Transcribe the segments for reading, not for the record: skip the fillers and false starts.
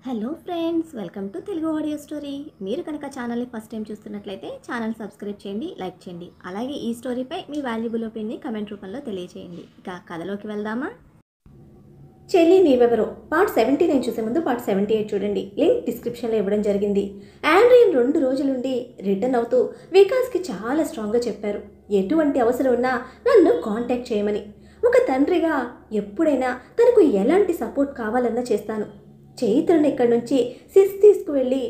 Hello friends, welcome to Telugu audio story. మీరు కనుక ఛానల్ని ఫస్ట్ టైం చూస్తున్నట్లయితే ఛానల్ సబ్స్క్రైబ్ చేయండి, లైక్ చేయండి. అలాగే ఈ స్టోరీపై మీ వాల్యుబుల్ ఒపీనియన్ని కమెంట్ రూపంలో తెలియజేయండి. ఇక కథలోకి వెళ్దామా? చెల్లి నీవెవరో పార్ట్ 79 చూసే ముందు పార్ట్ 78 చూడండి. లింక్ డిస్క్రిప్షన్లో ఇవ్వడం జరిగింది. ఆండ్రియన్ 2 రోజులుండి రిటర్న్ అవుతూ వికాస్కి చాలా స్ట్రాంగ్గా చెప్పారు, ఎటువంటి అవసరం ఉన్నా నన్ను కాంటాక్ట్ చేయమని. ఒక తండ్రిగా ఎప్పుడైనా తనకు ఎలాంటి సపోర్ట్ కావాలన్నా చేస్తాను. చైత్రను ఇక్కడి నుంచి సిస్ తీసుకువెళ్ళి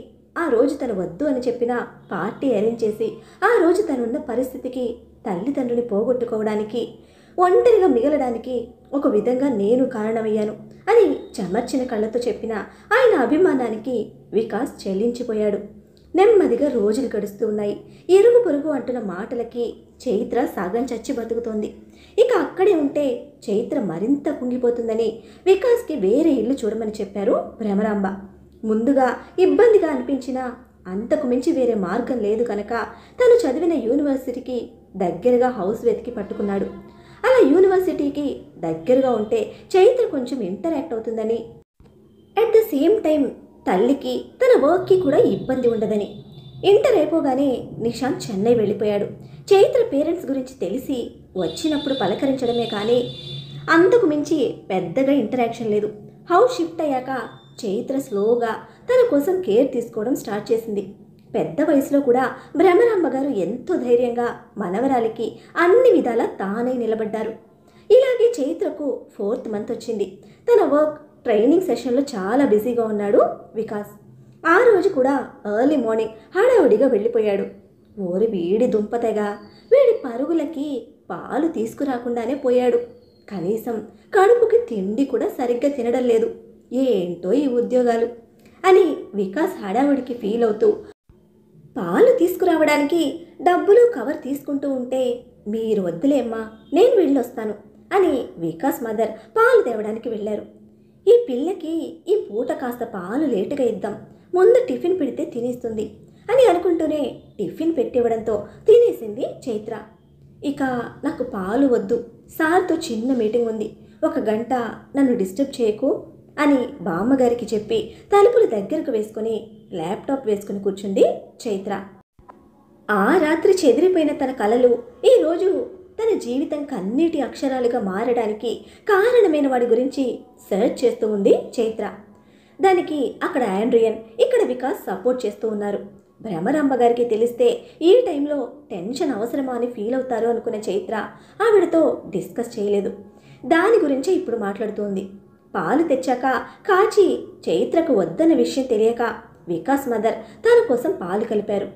ఆ రోజు తను వద్దు అని చెప్పిన పార్టీ అరేంజ్ చేసి ఆ రోజు తనున్న పరిస్థితికి తల్లిదండ్రుని పోగొట్టుకోవడానికి ఒంటరిగా మిగలడానికి ఒక విధంగా నేను కారణమయ్యాను అని చెమర్చిన కళ్ళతో చెప్పిన ఆయన అభిమానానికి వికాస్ చెల్లించిపోయాడు. నెమ్మదిగా రోజులు గడుస్తూ ఉన్నాయి. ఇరుగు పొరుగు అంటున్న మాటలకి చైత్ర సగం చచ్చి బతుకుతోంది. ఇక అక్కడే ఉంటే చైత్ర మరింత కుంగిపోతుందని వికాస్కి వేరే ఇల్లు చూడమని చెప్పారు భ్రమరాంబ. ముందుగా ఇబ్బందిగా అనిపించినా అంతకు మించి వేరే మార్గం లేదు కనుక తను చదివిన యూనివర్సిటీకి దగ్గరగా హౌస్ వెతికి పట్టుకున్నాడు. అలా యూనివర్సిటీకి దగ్గరగా ఉంటే చైత్ర కొంచెం ఇంటరాక్ట్ అవుతుందని, అట్ ద సేమ్ టైం తల్లికి తన వర్క్కి కూడా ఇబ్బంది ఉండదని. ఇంటర్ అయిపోగానే నిశాంత్ చెన్నై వెళ్ళిపోయాడు. చైత్ర పేరెంట్స్ గురించి తెలిసి వచ్చినప్పుడు పలకరించడమే కానీ అంతకు మించి పెద్దగా ఇంటరాక్షన్ లేదు. హౌస్ షిఫ్ట్ అయ్యాక చైత్ర స్లోగా తన కోసం కేర్ తీసుకోవడం స్టార్ట్ చేసింది. పెద్ద వయసులో కూడా భ్రమరాంబ గారు ఎంతో ధైర్యంగా మనవరాలికి అన్ని విధాలా తానే నిలబడ్డారు. ఇలాగే చైత్రకు 4th మంత్ వచ్చింది. తన వర్క్ ట్రైనింగ్ సెషన్లో చాలా బిజీగా ఉన్నాడు వికాస్. ఆ రోజు కూడా ఎర్లీ మార్నింగ్ హడావుడిగా వెళ్ళిపోయాడు. ఓరి వీడి దుంపతెగా, వీడి పరుగులకి పాలు తీసుకురాకుండానే పోయాడు. కనీసం కడుపుకి తిండి కూడా సరిగ్గా తినడం లేదు. ఏంటో ఈ ఉద్యోగాలు అని వికాస్ హడావుడికి ఫీల్ అవుతూ పాలు తీసుకురావడానికి డబ్బులు కవర్ తీసుకుంటూ ఉంటే, మీరు వద్దులేమ్మా నేను వెళ్ళొస్తాను అని వికాస్ మదర్ పాలు తేవడానికి వెళ్ళారు. ఈ పిల్లకి ఈ పూట కాస్త పాలు లేటుగా ఇద్దాం, ముందు టిఫిన్ పెడితే తినేస్తుంది అని అనుకుంటూనే టిఫిన్ పెట్టివ్వడంతో తినేసింది చైత్ర. ఇక నాకు పాలు వద్దు, సార్తో చిన్న మీటింగ్ ఉంది, 1 గంట నన్ను డిస్టర్బ్ చేయకు అని బామ్మగారికి చెప్పి తలుపులు దగ్గరకు వేసుకుని ల్యాప్టాప్ వేసుకుని కూర్చుంది చైత్ర. ఆ రాత్రి చెదిరిపోయిన తన కలలు ఈరోజు తన జీవితం కన్నీటి అక్షరాలుగా మారడానికి కారణమైన వాడి గురించి సెర్చ్ చేస్తూ ఉంది చైత్ర. దానికి అక్కడ ఆండ్రియన్, ఇక్కడ వికాస్ సపోర్ట్ చేస్తూ ఉన్నారు. భ్రమరాంబ గారికి తెలిస్తే ఈ టైంలో టెన్షన్ అవసరమా అని ఫీల్ అవుతారు అనుకునే చైత్ర ఆవిడతో డిస్కస్ చేయలేదు. దాని గురించే ఇప్పుడు మాట్లాడుతోంది. పాలు తెచ్చాక కాచి చైత్రకు వద్దన్న విషయం తెలియక వికాస్ మదర్ తన కోసం పాలు కలిపారు.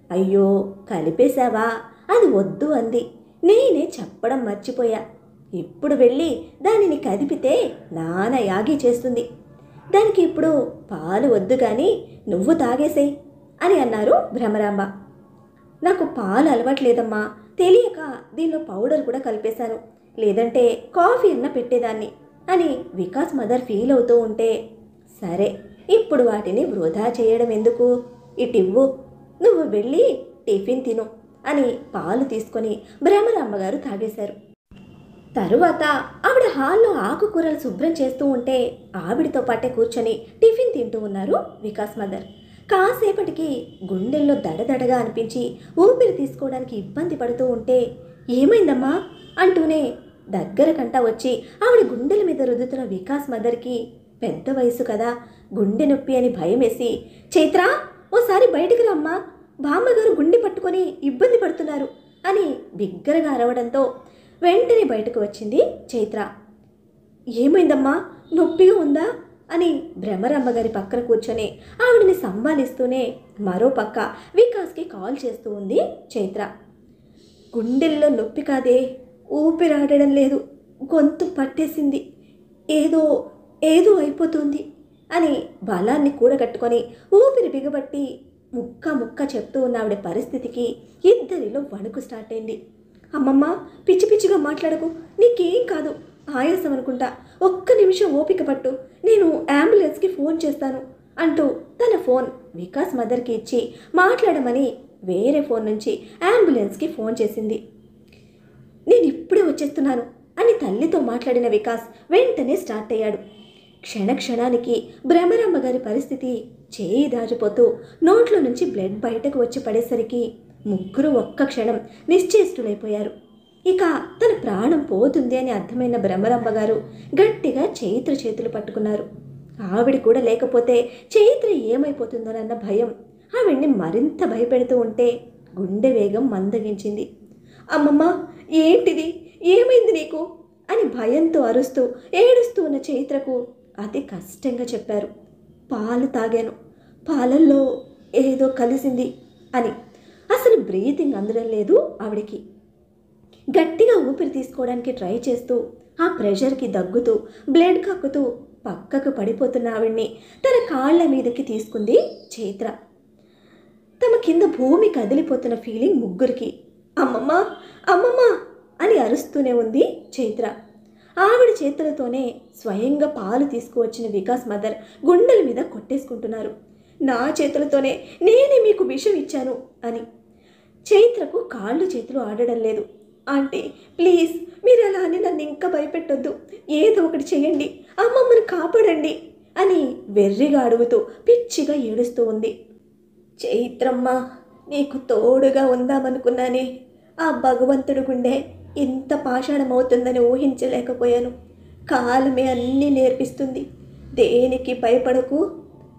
అయ్యో కలిపేశావా, అది వద్దు అంది, నేనే చెప్పడం మర్చిపోయా. ఇప్పుడు వెళ్ళి దానిని కదిపితే నాన్న యాగి చేస్తుంది, దానికి ఇప్పుడు పాలు వద్దు కానీ నువ్వు తాగేసేయ్ అని అన్నారు భ్రమరాంబ. నాకు పాలు అలవాట్లేదమ్మా, తెలియక దీనిలో పౌడర్ కూడా కలిపేశాను, లేదంటే కాఫీ అన్న పెట్టేదాన్ని అని వికాస్ మదర్ ఫీల్ అవుతూ ఉంటే, సరే ఇప్పుడు వాటిని వృధా చేయడం ఎందుకు, ఇటివ్వు, నువ్వు వెళ్ళి టిఫిన్ తిను అని పాలు తీసుకొని భ్రమరాంబ గారు తాగేశారు. తరువాత ఆవిడ హాల్లో ఆకుకూరలు శుభ్రం చేస్తూ ఉంటే ఆవిడతో పాటే కూర్చొని టిఫిన్ తింటూ ఉన్నారు వికాస్ మదర్. కాసేపటికి గుండెల్లో దడదడగా అనిపించి ఊపిరి తీసుకోవడానికి ఇబ్బంది పడుతూ ఉంటే, ఏమైందమ్మా అంటూనే దగ్గరకంటా వచ్చి ఆవిడ గుండెల మీద రుద్దుతున్న వికాస్ మదర్కి పెద్ద వయసు కదా, గుండె నొప్పి అని భయం వేసి, చైత్ర ఓసారి బయటికి రమ్మా, బామ్మగారు గుండె పట్టుకొని ఇబ్బంది పడుతున్నారు అని బిగ్గరగా అరవడంతో వెంటనే బయటకు వచ్చింది చైత్ర. ఏమైందమ్మా, నొప్పిగా ఉందా అని భ్రమరాంబ గారి పక్కన కూర్చొని ఆవిడని సంభాలిస్తూనే మరో పక్క వికాస్కి కాల్ చేస్తూ ఉంది చైత్ర. గుండెల్లో నొప్పి కాదే, ఊపిరాడడం లేదు, గొంతు పట్టేసింది, ఏదో ఏదో అయిపోతుంది అని బలాన్ని కూడగట్టుకొని ఊపిరి బిగబట్టి ముక్క ముక్క చెప్తూ ఉన్న ఆవిడ పరిస్థితికి ఇద్దరిలో వణుకు స్టార్ట్ అయింది. అమ్మమ్మ పిచ్చి పిచ్చిగా మాట్లాడకు, నీకేం కాదు, ఆయాసం అనుకుంటా, 1 నిమిషం ఓపిక పట్టు, నేను అంబులెన్స్కి ఫోన్ చేస్తాను అంటూ తన ఫోన్ వికాస్ మదర్కి ఇచ్చి మాట్లాడమని వేరే ఫోన్ నుంచి అంబులెన్స్కి ఫోన్ చేసింది. నేను ఇప్పుడే వచ్చేస్తున్నాను అని తల్లితో మాట్లాడిన వికాస్ వెంటనే స్టార్ట్ అయ్యాడు. క్షణానికి భ్రమరమ్మ గారి పరిస్థితి చేయి దాచిపోతూ నోట్లో నుంచి బ్లడ్ బయటకు వచ్చి పడేసరికి ముగ్గురు ఒక్క క్షణం నిశ్చేష్టులైపోయారు. ఇక తన ప్రాణం పోతుంది అని అర్థమైన భ్రమరమ్మ గారు గట్టిగా చైత్ర చేతులు పట్టుకున్నారు. ఆవిడ కూడా లేకపోతే చైత్ర ఏమైపోతుందోనన్న భయం ఆవిడ్ని మరింత భయపెడుతూ ఉంటే గుండె వేగం మందగించింది. అమ్మమ్మ, ఏంటిది, ఏమైంది నీకు అని భయంతో అరుస్తూ ఏడుస్తూ ఉన్న చైత్రకు అతి కష్టంగా చెప్పారు. పాలు తాగాను, పాలల్లో ఏదో కలిసింది అని. అసలు బ్రీతింగ్ అందడం లేదు ఆవిడికి. గట్టిగా ఊపిరి తీసుకోవడానికి ట్రై చేస్తూ ఆ ప్రెషర్కి దగ్గుతూ బ్లడ్ కక్కుతూ పక్కకు పడిపోతున్న ఆవిడ్ని తన కాళ్ల మీదకి తీసుకుంది చైత్ర. తమ కింద భూమి కదిలిపోతున్న ఫీలింగ్ ముగ్గురికి. అమ్మమ్మ, అమ్మమ్మ అని అరుస్తూనే ఉంది చైత్ర. ఆవిడ చేతులతోనే స్వయంగా పాలు తీసుకువచ్చిన వికాస్ మదర్ గుండెల మీద కొట్టేసుకుంటున్నారు. నా చేతులతోనే నేనే మీకు విషం ఇచ్చాను అని. చైత్రకు కాళ్ళు చేతులు ఆడడం లేదు. ఆంటీ, ప్లీజ్ మీరు అలా అని నన్ను ఇంకా భయపెట్టొద్దు, ఏదో ఒకటి చేయండి, అమ్మమ్మని కాపాడండి అని వెర్రిగా అడుగుతూ పిచ్చిగా ఏడుస్తూ ఉంది. చైత్రమ్మ, నీకు తోడుగా ఉందామనుకున్నానే, ఆ భగవంతుడు గుండె ఇంత పాషాణమవుతుందని ఊహించలేకపోయాను. కాలమే అన్నీ నేర్పిస్తుంది, దేనికి భయపడకు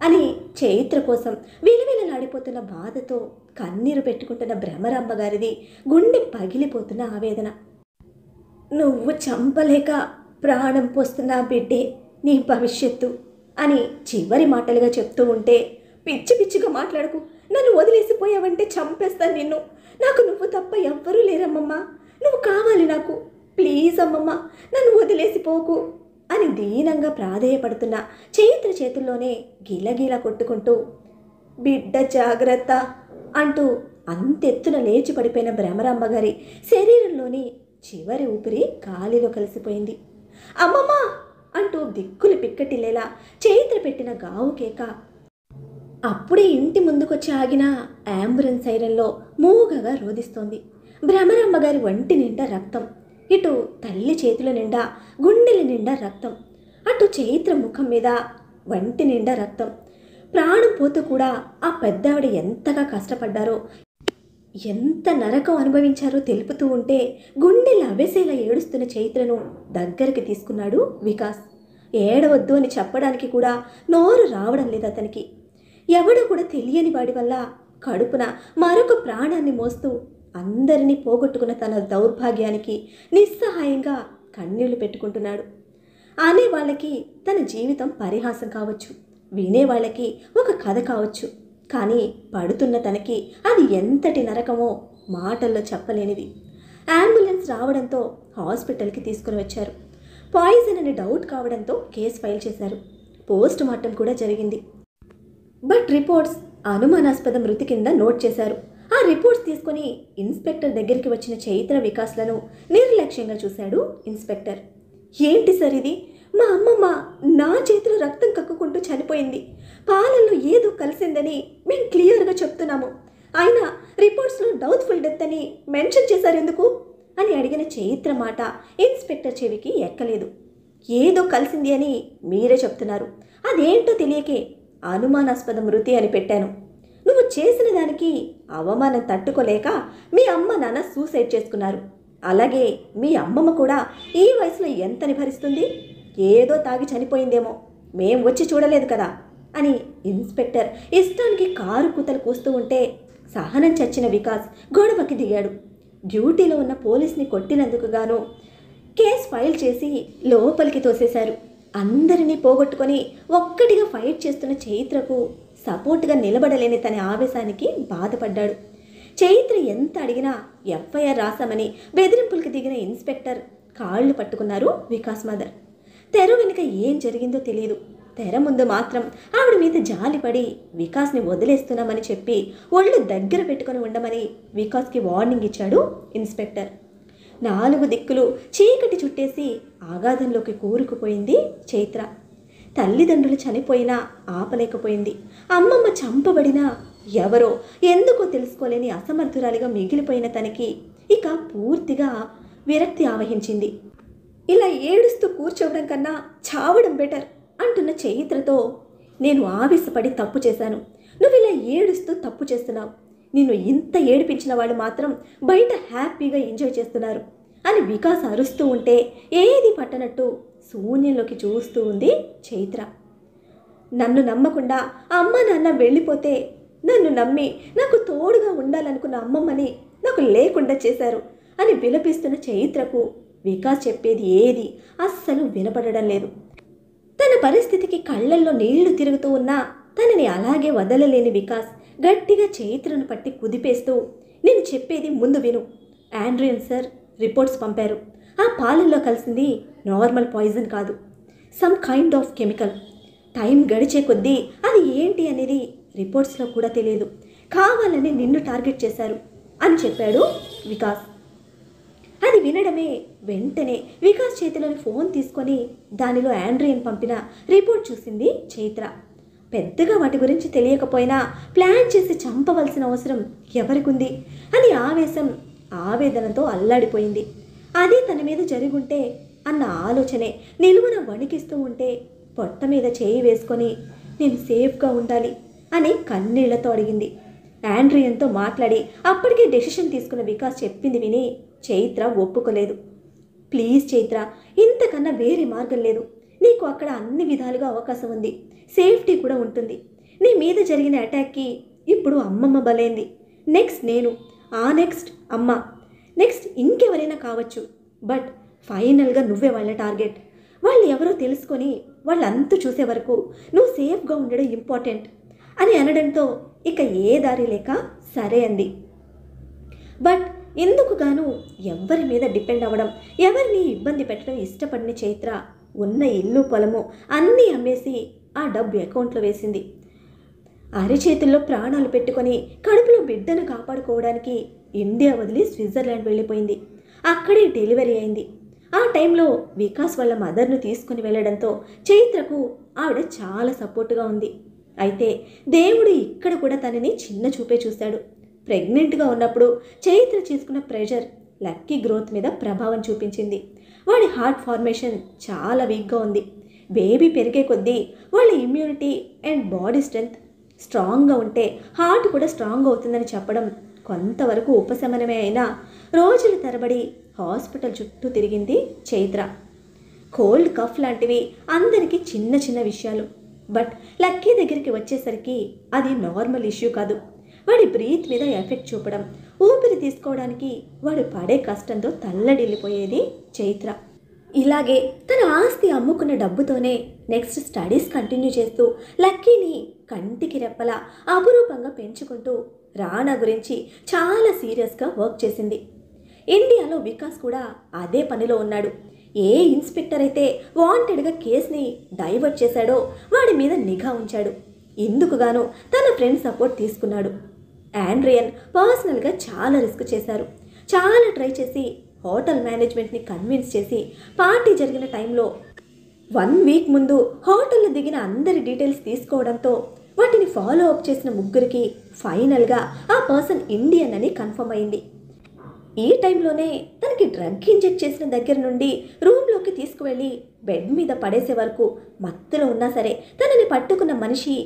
అని చైత్ర కోసం విలవిలలాడిపోతున్న బాధతో కన్నీరు పెట్టుకుంటున్న భ్రమరమ్మ గారిది గుండె పగిలిపోతున్న ఆవేదన. నువ్వు చంపలేక ప్రాణం పోస్తున్న బిడ్డే నీ భవిష్యత్తు అని చివరి మాటలుగా చెప్తూ ఉంటే, పిచ్చి పిచ్చిగా మాట్లాడకు, నన్ను వదిలేసిపోయావంటే చంపేస్తాను నిన్ను, నాకు నువ్వు తప్ప ఎవ్వరూ లేరమ్మమ్మ, నువ్వు కావాలి నాకు, ప్లీజ్ అమ్మమ్మ నన్ను వదిలేసిపోకు అని దీనంగా ప్రాధేయపడుతున్న చైత్ర చేతుల్లోనే గిలగిల కొట్టుకుంటూ, బిడ్డ జాగ్రత్త అంటూ అంతెత్తున లేచి పడిపోయిన భ్రమరమ్మ గారి శరీరంలోని చివరి ఊపిరి గాలిలో కలిసిపోయింది. అమ్మమ్మ అంటూ దిక్కులు పిక్కటిల్లేలా చైత్ర పెట్టిన గావు కేక అప్పుడే ఇంటి ముందుకొచ్చి ఆగిన అంబులెన్స్ సైరన్లో మూగగా రోదిస్తోంది. భ్రమరమ్మ గారి ఒంటి నిండా రక్తం, ఇటు తల్లి చేతుల నిండా గుండెల నిండా రక్తం, అటు చైత్ర ముఖం మీద ఒంటి నిండా రక్తం. ప్రాణం పోతూ కూడా ఆ పెద్దావిడ ఎంతగా కష్టపడ్డారో, ఎంత నరకం అనుభవించారో తెలుపుతూ ఉంటే గుండెలు అవేసేలా ఏడుస్తున్న చైత్రను దగ్గరికి తీసుకున్నాడు వికాస్. ఏడవద్దు అని చెప్పడానికి కూడా నోరు రావడం లేదు అతనికి. ఎవడో కూడా తెలియని వాడి వల్ల కడుపున మరొక ప్రాణాన్ని మోస్తూ అందరినీ పోగొట్టుకున్న తన దౌర్భాగ్యానికి నిస్సహాయంగా కన్నీళ్లు పెట్టుకుంటున్నాడు. అనేవాళ్ళకి తన జీవితం పరిహాసం కావచ్చు, వినేవాళ్ళకి ఒక కథ కావచ్చు, కానీ పడుతున్న తనకి అది ఎంతటి నరకమో మాటల్లో చెప్పలేనిది. అంబులెన్స్ రావడంతో హాస్పిటల్కి తీసుకుని వచ్చారు. పాయిజన్ అని డౌట్ కావడంతో కేసు ఫైల్ చేశారు. పోస్ట్ మార్టం కూడా జరిగింది. బట్ రిపోర్ట్స్ అనుమానాస్పద మృతి కింద నోట్ చేశారు. ఆ రిపోర్ట్స్ తీసుకుని ఇన్స్పెక్టర్ దగ్గరికి వచ్చిన చైత్ర వికాస్లను నిర్లక్ష్యంగా చూశాడు ఇన్స్పెక్టర్. ఏంటి సార్ ఇది? మా అమ్మమ్మ నా చేతిలో రక్తం కక్కుకుంటూ చనిపోయింది, పాలల్లో ఏదో కలిసిందని మేము క్లియర్గా చెప్తున్నాము, అయినా రిపోర్ట్స్లో డౌట్ఫుల్ డెత్ అని మెన్షన్ చేశారు ఎందుకు అని అడిగిన చైత్ర మాట ఇన్స్పెక్టర్ చెవికి ఎక్కలేదు. ఏదో కలిసింది అని మీరే చెప్తున్నారు, అదేంటో తెలియకే అనుమానాస్పద మృతి అని పెట్టాను. నువ్వు చేసిన దానికి అవమానం తట్టుకోలేక మీ అమ్మ నాన్న సూసైడ్ చేసుకున్నారు. అలాగే మీ అమ్మమ్మ కూడా ఈ వయసులో ఎంతని భరిస్తుంది? ఏదో తాగి చనిపోయిందేమో, మేం వచ్చి చూడలేదు కదా అని ఇన్స్పెక్టర్ ఇష్టానికి కారు కూతలు కూస్తూ ఉంటే సహనం చచ్చిన వికాస్ గొడవకి దిగాడు. డ్యూటీలో ఉన్న పోలీస్ని కొట్టినందుకు గాను కేసు ఫైల్ చేసి లోపలికి తోసేశారు. అందరినీ పోగొట్టుకొని ఒక్కటిగా ఫైట్ చేస్తున్న చైత్రకు సపోర్ట్గా నిలబడలేని తన ఆవేశానికి బాధపడ్డాడు. చైత్ర ఎంత అడిగినా ఎఫ్ఐఆర్ రాశామని బెదిరింపులకి దిగిన ఇన్స్పెక్టర్ కాళ్ళు పట్టుకున్నారు వికాస్ మదర్. తెర వెనుక ఏం జరిగిందో తెలియదు. తెర ముందు మాత్రం ఆవిడ మీద జాలిపడి వికాస్ని వదిలేస్తున్నామని చెప్పి ఒళ్ళు దగ్గర పెట్టుకుని ఉండమని వికాస్కి వార్నింగ్ ఇచ్చాడు ఇన్స్పెక్టర్. 4 దిక్కులు చీకటి చుట్టేసి ఆగాధంలోకి కూరుకుపోయింది చైత్ర. తల్లిదండ్రులు చనిపోయినా ఆపలేకపోయింది. అమ్మమ్మ చంపబడినా ఎవరో ఎందుకో తెలుసుకోలేని అసమర్థురాలిగా మిగిలిపోయిన తనకి ఇక పూర్తిగా విరక్తి ఆవహించింది. ఇలా ఏడుస్తూ కూర్చోవడం కన్నా చావడం బెటర్ అంటున్న చైత్రతో, నేను ఆవేశపడి తప్పు చేశాను, నువ్వు ఇలా ఏడుస్తూ తప్పు చేస్తున్నావు, నిన్ను ఇంత ఏడిపించిన వాళ్ళు మాత్రం బయట హ్యాపీగా ఎంజాయ్ చేస్తున్నారు అని వికాస్ అరుస్తూ ఉంటే ఏది పట్టనట్టు శూన్యంలోకి చూస్తూ ఉంది చైత్ర. నన్ను నమ్మకుండా అమ్మ నాన్న వెళ్ళిపోతే నన్ను నమ్మి నాకు తోడుగా ఉండాలనుకున్న అమ్మమ్మని నాకు లేకుండా చేశారు అని విలపిస్తున్న చైత్రకు వికాస్ చెప్పేది ఏది అస్సలు వినపడడం లేదు. తన పరిస్థితికి కళ్ళల్లో నీళ్లు తిరుగుతూ ఉన్నా తనని అలాగే వదలలేని వికాస్ గట్టిగా చైత్రను పట్టి కుదిపేస్తూ, నేను చెప్పేది ముందు విను. ఆండ్రియన్ సార్ రిపోర్ట్స్ పంపారు. ఆ పాలల్లో కలిసింది నార్మల్ పాయిజన్ కాదు, some kind of chemical. Time గడిచే కొద్దీ అది ఏంటి అనేది రిపోర్ట్స్లో కూడా తెలియదు. కావాలని నిన్ను టార్గెట్ చేశారు అని చెప్పాడు వికాస్. అది వినడమే వెంటనే వికాస్ చేతిలోని ఫోన్ తీసుకొని దానిలో ఆండ్రియన్ పంపిన రిపోర్ట్ చూసింది చైత్ర. పెద్దగా వాటి గురించి తెలియకపోయినా ప్లాన్ చేసి చంపవలసిన అవసరం ఎవరికుంది అని ఆవేదనతో అల్లాడిపోయింది. అది తన మీద జరుగుంటే అన్న ఆలోచనే నిలువున వణికిస్తూ ఉంటే పొట్ట మీద చేయి వేసుకొని నేను సేఫ్గా ఉండాలి అని కన్నీళ్లతో అడిగింది. ఆండ్రియన్తో మాట్లాడి అప్పటికే డెసిషన్ తీసుకున్న వికాస్ చెప్పింది విని చైత్ర ఒప్పుకోలేదు. ప్లీజ్ చైత్ర, ఇంతకన్నా వేరే మార్గం లేదు. నీకు అక్కడ అన్ని విధాలుగా అవకాశం ఉంది, సేఫ్టీ కూడా ఉంటుంది. నీ మీద జరిగిన అటాక్కి ఇప్పుడు అమ్మమ్మ బలైంది. నెక్స్ట్ నేను, ఆ నెక్స్ట్ అమ్మ, నెక్స్ట్ ఇంకెవరైనా కావచ్చు. బట్ ఫైనల్గా నువ్వే వాళ్ళ టార్గెట్. వాళ్ళు ఎవరో తెలుసుకొని వాళ్ళంతా చూసే వరకు నువ్వు సేఫ్గా ఉండడం ఇంపార్టెంట్ అని అనడంతో ఇక ఏ దారి లేక సరే అంది. బట్ ఎందుకు గాను ఎవరి మీద డిపెండ్ అవ్వడం, ఎవరిని ఇబ్బంది పెట్టడం ఇష్టపడిన చైత్ర ఉన్న ఇల్లు పొలము అన్నీ అమ్మేసి ఆ డబ్బు అకౌంట్లో వేసింది. అరిచేతుల్లో ప్రాణాలు పెట్టుకొని కడుపులో బిడ్డను కాపాడుకోవడానికి ఇండియా వదిలి స్విట్జర్లాండ్ వెళ్ళిపోయింది. అక్కడే డెలివరీ అయింది. ఆ టైంలో వికాస్ వాళ్ళ మదర్ను తీసుకుని వెళ్ళడంతో చైత్రకు ఆవిడ చాలా సపోర్టుగా ఉంది. అయితే దేవుడు ఇక్కడ కూడా తనని చిన్న చూపే చూశాడు. ప్రెగ్నెంట్గా ఉన్నప్పుడు చైత్ర తీసుకున్న ప్రెషర్ లక్కీ గ్రోత్ మీద ప్రభావం చూపించింది. వాడి హార్ట్ ఫార్మేషన్ చాలా వీక్గా ఉంది. బేబీ పెరిగే కొద్దీ వాళ్ళ ఇమ్యూనిటీ అండ్ బాడీ స్ట్రెంగ్త్ స్ట్రాంగ్గా ఉంటే హార్ట్ కూడా స్ట్రాంగ్ అవుతుందని చెప్పడం కొంతవరకు ఉపశమనమే అయినా రోజుల తరబడి హాస్పిటల్ చుట్టూ తిరిగింది చైత్ర. కోల్డ్ కఫ్ లాంటివి అందరికీ చిన్న చిన్న విషయాలు. బట్ లక్కీ దగ్గరికి వచ్చేసరికి అది నార్మల్ ఇష్యూ కాదు. వాడి బ్రీత్ మీద ఎఫెక్ట్ చూపడం, ఊపిరి తీసుకోవడానికి వాడు పడే కష్టంతో తల్లడిల్లిపోయేది చైత్ర. ఇలాగే తన ఆస్తి అమ్ముకున్న డబ్బుతోనే నెక్స్ట్ స్టడీస్ కంటిన్యూ చేస్తూ లక్కీని కంటికి రెప్పలా అపురూపంగా పెంచుకుంటూ రాణా గురించి చాలా సీరియస్గా వర్క్ చేసింది. ఇండియాలో వికాస్ కూడా అదే పనిలో ఉన్నాడు. ఏ ఇన్స్పెక్టర్ అయితే వాంటెడ్గా కేసుని డైవర్ట్ చేశాడో వాడి మీద నిఘా ఉంచాడు. ఇందుకుగాను తన ఫ్రెండ్ సపోర్ట్ తీసుకున్నాడు. ఆండ్రియన్ పర్సనల్గా చాలా రిస్క్ చేశారు. చాలా ట్రై చేసి హోటల్ మేనేజ్మెంట్ని కన్విన్స్ చేసి పార్టీ జరిగిన టైంలో 1 వీక్ ముందు హోటల్లో దిగిన అందరి డీటెయిల్స్ తీసుకోవడంతో వాటిని ఫాలో అప్ చేసిన ముగ్గురికి ఫైనల్గా ఆ పర్సన్ ఇండియన్ అని కన్ఫర్మ్ అయింది. ఈ టైంలోనే తనకి డ్రగ్ ఇంజెక్ట్ చేసిన దగ్గర నుండి రూమ్లోకి తీసుకువెళ్ళి బెడ్ మీద పడేసే వరకు మత్తులో ఉన్నా సరే తనని పట్టుకున్న మనిషి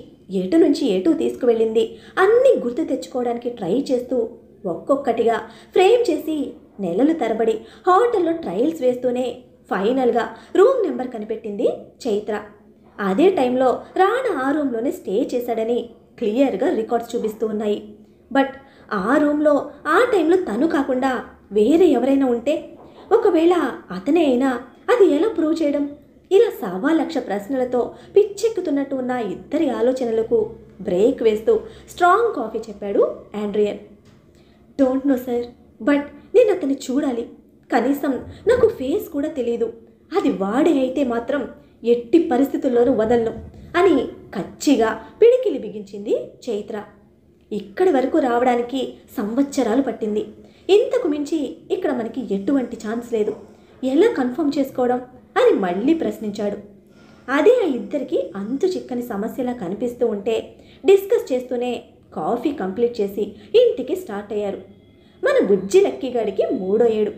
ఎటు నుంచి ఎటు తీసుకువెళ్ళింది అన్నీ గుర్తు తెచ్చుకోవడానికి ట్రై చేస్తూ ఒక్కొక్కటిగా ఫ్రేమ్ చేసి నెలలు తరబడి హోటల్లో ట్రయల్స్ వేస్తూనే ఫైనల్గా రూమ్ నెంబర్ కనిపెట్టింది చైత్ర. అదే టైంలో రాణా ఆ రూమ్లోనే స్టే చేశాడని క్లియర్గా రికార్డ్స్ చూపిస్తూ ఉన్నాయి. బట్ ఆ రూమ్లో ఆ టైంలో తను కాకుండా వేరే ఎవరైనా ఉంటే, ఒకవేళ అతనే అయినా అది ఎలా ప్రూవ్ చేయడం? ఇలా 1,00,000 ప్రశ్నలతో పిచ్చెక్కుతున్నట్టు ఉన్న ఇద్దరి ఆలోచనలకు బ్రేక్ వేస్తూ స్ట్రాంగ్ కాఫీ చెప్పాడు Adrian. Don't know sir, but నేను అతన్ని చూడాలి. కనీసం నాకు ఫేస్ కూడా తెలియదు. అది వాడే అయితే మాత్రం ఎట్టి పరిస్థితుల్లోనూ వదలను అని కచ్చిగా పిడికిలి బిగించింది చైత్ర. ఇక్కడి వరకు రావడానికి సంవత్సరాలు పట్టింది. ఇంతకు మించి ఇక్కడ మనకి ఎటువంటి ఛాన్స్ లేదు. ఎలా కన్ఫర్మ్ చేసుకోవడం అని మళ్ళీ ప్రశ్నించాడు. అదే ఆ ఇద్దరికి అంతు చిక్కని సమస్యలా కనిపిస్తూ ఉంటే డిస్కస్ చేస్తూనే కాఫీ కంప్లీట్ చేసి ఇంటికి స్టార్ట్ అయ్యారు. మన బుజ్జి లక్కీగాడికి 3వ ఏడు.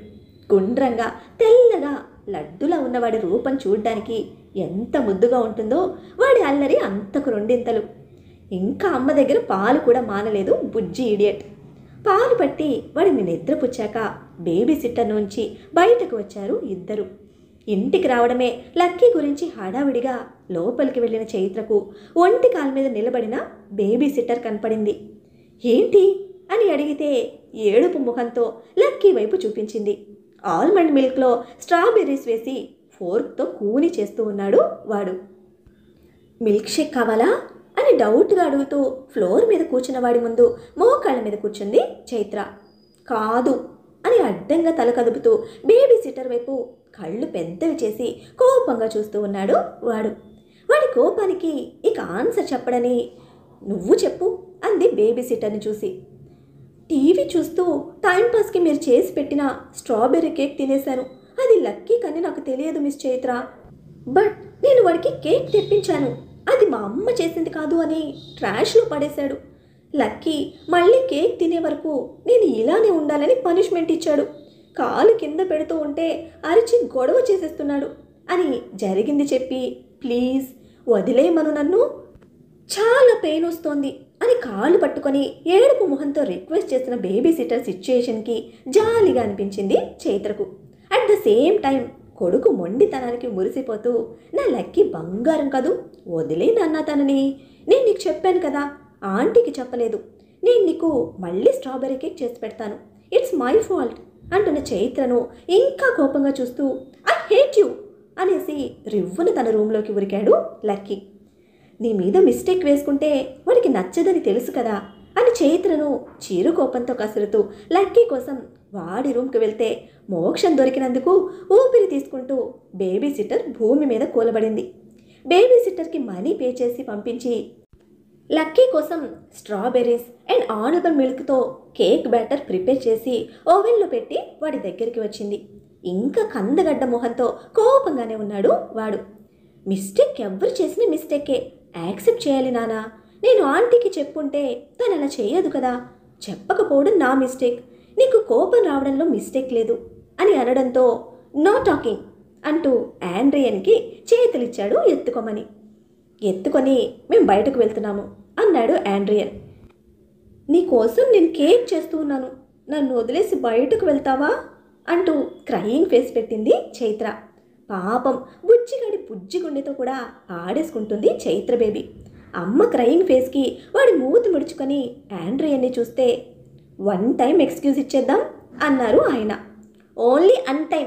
గుండ్రంగా తెల్లగా లడ్డులా ఉన్నవాడి రూపం చూడ్డానికి ఎంత ముద్దుగా ఉంటుందో వాడి అల్లరి అంతకు రెండింతలు. ఇంకా అమ్మ దగ్గర పాలు కూడా మానలేదు బుజ్జి ఇడియట్. పాలు పట్టి వాడిని నిద్రపుచ్చాక బేబీ సిట్టర్ నుంచి బయటకు వచ్చారు ఇద్దరు. ఇంటికి రావడమే లక్కీ గురించి హడావిడిగా లోపలికి వెళ్ళిన చైత్రకు ఒంటి కాలు మీద నిలబడిన బేబీ సిట్టర్ కనపడింది. ఏంటి అని అడిగితే ఏడుపు ముఖంతో లక్కీ వైపు చూపించింది. ఆల్మండ్ మిల్క్లో స్ట్రాబెర్రీస్ వేసి ఫోర్క్తో కూని చేస్తూ ఉన్నాడు వాడు. మిల్క్ షేక్ కావాలా అని డౌట్గా అడుగుతూ ఫ్లోర్ మీద కూర్చున్న వాడి ముందు మోకాళ్ళ మీద కూర్చుంది చైత్ర. కాదు అని అడ్డంగా తల కదుపుతూ బేబీ సిట్టర్ వైపు కళ్ళు పెద్దవి చేసి కోపంగా చూస్తూ ఉన్నాడు వాడు. వాడి కోపానికి ఇక ఆన్సర్ చెప్పడని నువ్వు చెప్పు అంది బేబీ సిట్టర్ని చూసి. టీవీ చూస్తూ టైంపాస్కి మీరు చేసి పెట్టిన స్ట్రాబెర్రీ కేక్ తినేశాను. అది లక్కీ కానీ నాకు తెలియదు మిస్ చైత్ర. బట్ నేను వాడికి కేక్ తెప్పించాను, అది మా అమ్మ చేసింది కాదు అని ట్రాష్లో పడేశాడు. లక్కీ మళ్ళీ కేక్ తినే వరకు నేను ఇలానే ఉండాలని పనిష్మెంట్ ఇచ్చాడు. కాలు కింద పెడుతూ ఉంటే అరిచి గొడవ చేసేస్తున్నాడు అని జరిగింది చెప్పి ప్లీజ్ వదిలేయమను నన్ను, చాలా పెయిన్ వస్తోంది అని కాళ్ళు పట్టుకొని ఏడుపు ముఖంతో రిక్వెస్ట్ చేసిన బేబీ సిట్టర్ సిచ్యుయేషన్కి జాలిగా అనిపించింది చైత్రకు. అట్ ద సేమ్ టైం కొడుకు మొండితనానికి మురిసిపోతూ నా లక్కీ బంగారం కదూ, వదిలే నాన్న తనని, నేను నీకు చెప్పాను కదా, ఆంటీకి చెప్పలేదు, నేను నీకు మళ్ళీ స్ట్రాబెర్రీ కేక్ చేసి పెడతాను, ఇట్స్ మై ఫాల్ట్ అంటున్న చైత్రను ఇంకా కోపంగా చూస్తూ ఐ హేట్ యూ అనేసి రివ్వున తన రూమ్లోకి ఉరికాడు లక్కీ. నీ మీద మిస్టేక్ వేసుకుంటే వాడికి నచ్చదని తెలుసు కదా అని చైత్రను చీరు కోపంతో కసురుతూ లక్కీ కోసం వాడి రూమ్కి వెళ్తే మోక్షం దొరికినందుకు ఊపిరి తీసుకుంటూ బేబీ సిట్టర్ భూమి మీద కూలబడింది. బేబీ సిట్టర్కి మనీ పే చేసి పంపించి లక్కీ కోసం స్ట్రాబెర్రీస్ అండ్ ఆల్మండ్ మిల్క్తో కేక్ బ్యాటర్ ప్రిపేర్ చేసి ఓవెన్లో పెట్టి వాడి దగ్గరికి వచ్చింది. ఇంకా కందగడ్డ మొహంతో కోపంగానే ఉన్నాడు వాడు. మిస్టేక్ ఎవరు చేసిన మిస్టేకే, యాక్సెప్ట్ చేయాలి నానా, నేను ఆంటీకి చెప్పుంటే తను అలా చేయదు కదా, చెప్పకపోవడం నా మిస్టేక్, నీకు కోపం రావడంలో మిస్టేక్ లేదు అని అనడంతో నో టాకింగ్ అంటూ ఆండ్రియన్కి చేతులిచ్చాడు ఎత్తుకోమని. ఎత్తుకొని మేము బయటకు వెళ్తున్నాము అన్నాడు ఆండ్రియన్. నీకోసం నేను కేక్ చేస్తూ ఉన్నాను, నన్ను వదిలేసి బయటకు వెళ్తావా అంటూ క్రయింగ్ ఫేస్ పెట్టింది చైత్ర. పాపం బుజ్జిగడి బుజ్జిగుండెతో కూడా ఆడేసుకుంటుంది చైత్ర బేబీ. అమ్మ క్రయింగ్ ఫేస్కి వాడి మూతి ముడుచుకొని ఆండ్రియన్ని చూస్తే వన్ టైం ఎక్స్క్యూజ్ ఇచ్చేద్దాం అన్నారు ఆయన. ఓన్లీ అన్ టైం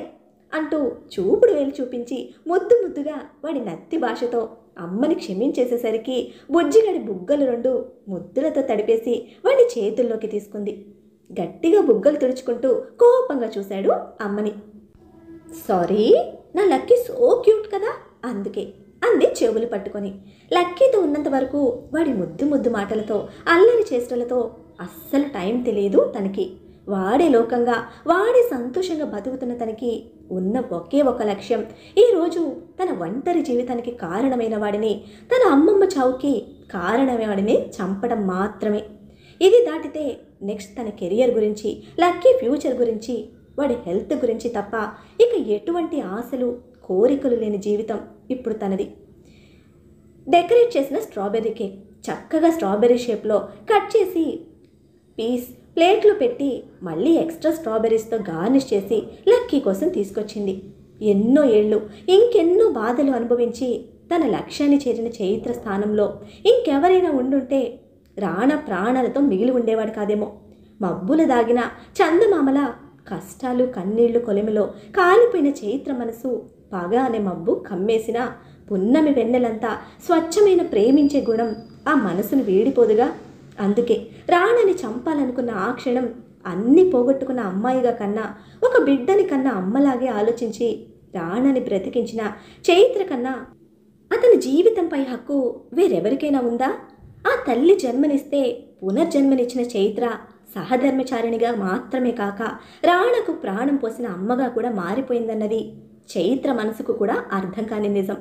అంటూ చూపుడు వేలు చూపించి ముద్దు ముద్దుగా వాడి నత్తి భాషతో అమ్మని క్షమించేసేసరికి బుజ్జిగడి బుగ్గలు రెండు ముద్దులతో తడిపేసి వాడి చేతుల్లోకి తీసుకుంది. గట్టిగా బుగ్గలు తుడుచుకుంటూ కోపంగా చూశాడు అమ్మని. సారీ, నా లక్కీ సో క్యూట్ కదా అందుకే అంది చెవులు పట్టుకొని. లక్కీతో ఉన్నంత వరకు వాడి ముద్దు ముద్దు మాటలతో అల్లరి చేష్టలతో అస్సలు టైం తెలియదు తనకి. వాడే లోకంగా వాడే సంతోషంగా బతుకుతున్న తనకి ఉన్న ఒకే ఒక లక్ష్యం ఈరోజు తన ఒంటరి జీవితానికి కారణమైన వాడిని, తన అమ్మమ్మ చావుకి కారణమైన వాడిని చంపడం మాత్రమే. ఇది దాటితే నెక్స్ట్ తన కెరియర్ గురించి, లక్కీ ఫ్యూచర్ గురించి, వాడి హెల్త్ గురించి తప్ప ఇక ఎటువంటి ఆశలు కోరికలు లేని జీవితం ఇప్పుడు తనది. డెకరేట్ చేసిన స్ట్రాబెర్రీ కేక్ చక్కగా స్ట్రాబెర్రీ షేప్లో కట్ చేసి పీస్ ప్లేట్లో పెట్టి మళ్ళీ ఎక్స్ట్రా స్ట్రాబెర్రీస్తో గార్నిష్ చేసి లక్కీ కోసం తీసుకొచ్చింది. ఎన్నో ఏళ్ళు ఇంకెన్నో బాధలు అనుభవించి తన లక్ష్యాన్ని చేరిన చైత్ర స్థానంలో ఇంకెవరైనా ఉండుంటే రాణా ప్రాణాలతో మిగిలి ఉండేవాడు కాదేమో. మబ్బులు దాగిన చందమామల కష్టాలు కన్నీళ్లు కొలిమిలో కాలిపోయిన చైత్ర మనసు పగ అనే మబ్బు కమ్మేసిన పున్నమి వెన్నెలంతా స్వచ్ఛమైన ప్రేమించే గుణం ఆ మనసును వీడిపోదుగా. అందుకే రాణని చంపాలనుకున్న ఆ క్షణం అన్నీ పోగొట్టుకున్న అమ్మాయిగా కన్నా ఒక బిడ్డని కన్నా అమ్మలాగే ఆలోచించి రాణని బ్రతికించిన చైత్ర కన్నా అతని జీవితంపై హక్కు వేరెవరికైనా ఉందా? ఆ తల్లి జన్మనిస్తే పునర్జన్మనిచ్చిన చైత్ర సహధర్మచారిణిగా మాత్రమే కాక రాణకు ప్రాణం పోసిన అమ్మగా కూడా మారిపోయిందన్నది చైత్ర మనసుకు కూడా అర్థం కాని నిజం.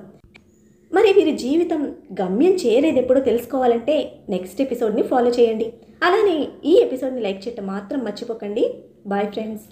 మరి వీరి జీవితం గమ్యం చేరేదెప్పుడో తెలుసుకోవాలంటే నెక్స్ట్ ఎపిసోడ్ని ఫాలో చేయండి. అలానే ఈ ఎపిసోడ్ని లైక్ చేయటం మాత్రం మర్చిపోకండి. Bye friends.